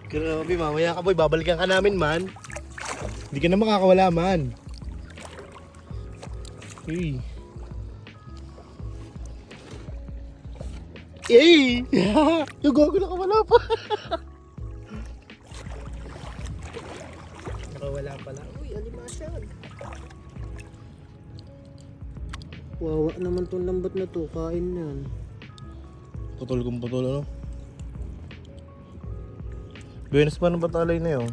Grabe, mamaya ka boy, babalikan ka namin man. Hindi ka na makakawala man. Hey. Hey! Yung gogo nakawala pa. Nakawala pala. Uy, alimasyan. Wawa naman tong lambat na to, kain yan. Putol kong putol ano. Buenos pa ng batalay na yun.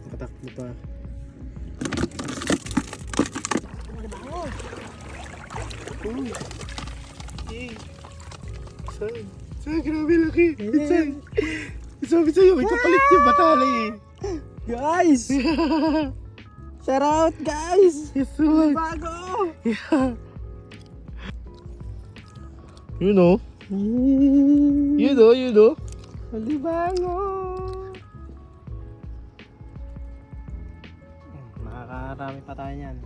Nakatakbo pa. Uy. Hey. Saan? Grabe laki. Saan? Sabi sa'yo, may kapalit yung batalay eh. Guys! Shout out guys! Yes, man. Bago! Yeah. You know. You know. Alibango! Makakarami pa tayo niyan.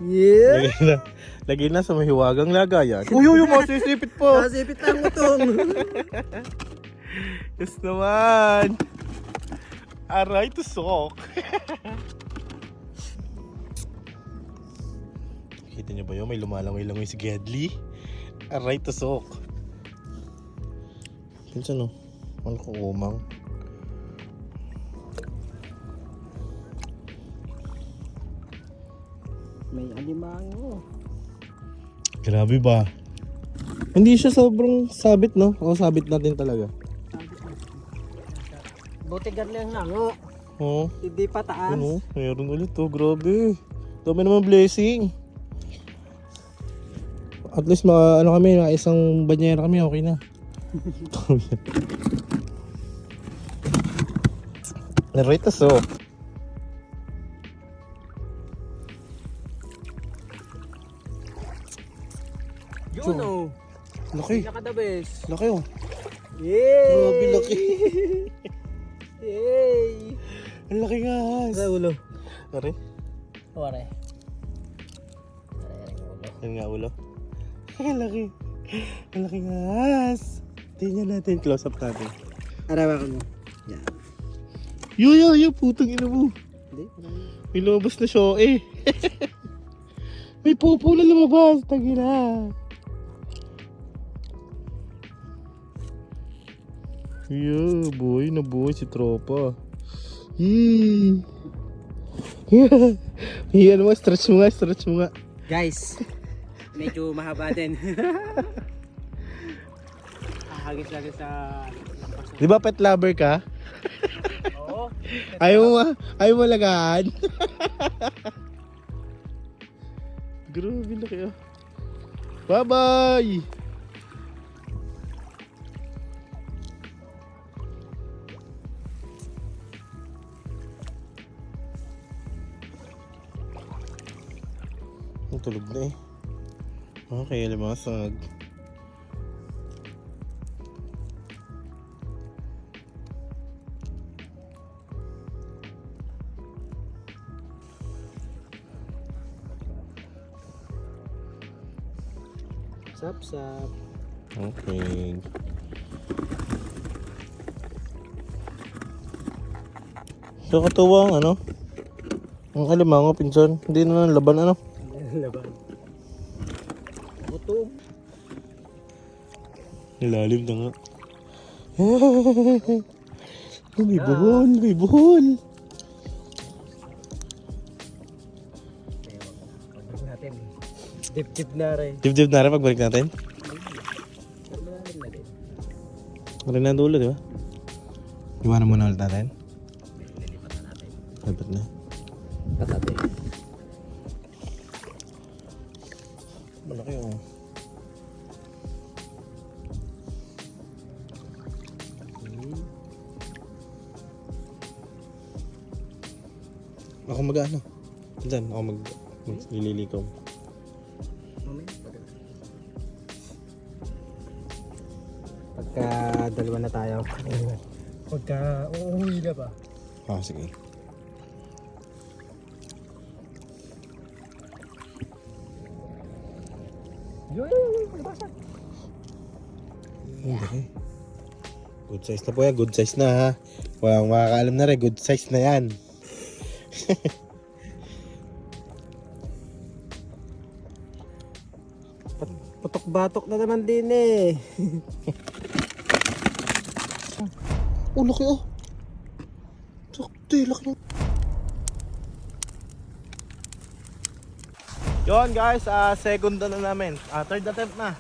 Yeah! Lagay na sa mahiwagang lagayan. Uy, masisipit po. Nasipit ang utong! Yes naman. Aray, tusok. Kita niyo ba yun? May lumalangoy-langoy si Gedli. Aray, tusok. Pinsan no? Ano ko umang? May alimango. Grabe ba? Hindi siya sobrang sabit, no? O sabit natin talaga. Buti ganlang lango. Oo. Hindi pa taas. Ano? Mayroon ulit to. Grabe. Dami naman blessing. At least ano kami, isang banyera kami, okay na. Narita so. You know. Laki. Pinaka the best. Laki oh. Yay! Grabe laki. Yay! Ang laki nga. Sa ulo. Are? Wala. Yan nga ulo. Ang laki. Ang laki nga. Tingnan natin. Close up natin. Arawa ko mo. Yan. Yung putang ina mo. Hindi. May lumabas na show eh. May pupo na lumabas. Tangina. Yeah, boy. Nabuhay si tropa. Yee. Yeah. Yan mo. Stretch mo nga. Guys, medyo mahaba din. Hagis lagi sa lampas. Di ba pet lover ka? Oo. Ayaw mo lagaan. Grabe na kayo. Bye-bye! Ang tulog na eh. Okay, limasag. Sap. Okay. Nakakatuwa ang ano? Ang alimango, pinsan. Hindi na ng laban ano? Laban. Gutom. Nilalim na nga. May buhol. Pagbalik natin. Dip na rin. Dip-dip na rin pagbalik natin. Marin na dulo, di ba? Iwanan mo na ulit natin. Lilipat na natin. Dapat na. Patabi. Malaki oh. Ako mag-ano? Diyan, ako maglilikom. Pagka dalawa na tayo. Pagka uuwi na pa. Ah, sige. Yun. Pagbasak. Hindi. Good size na po yan. Good size na ha. Walang makakaalam na rin. Good size na yan. Putok-batok na naman din eh. Oh, laki oh. Sakto eh, laki. Yun guys, second na namin. Third attempt na.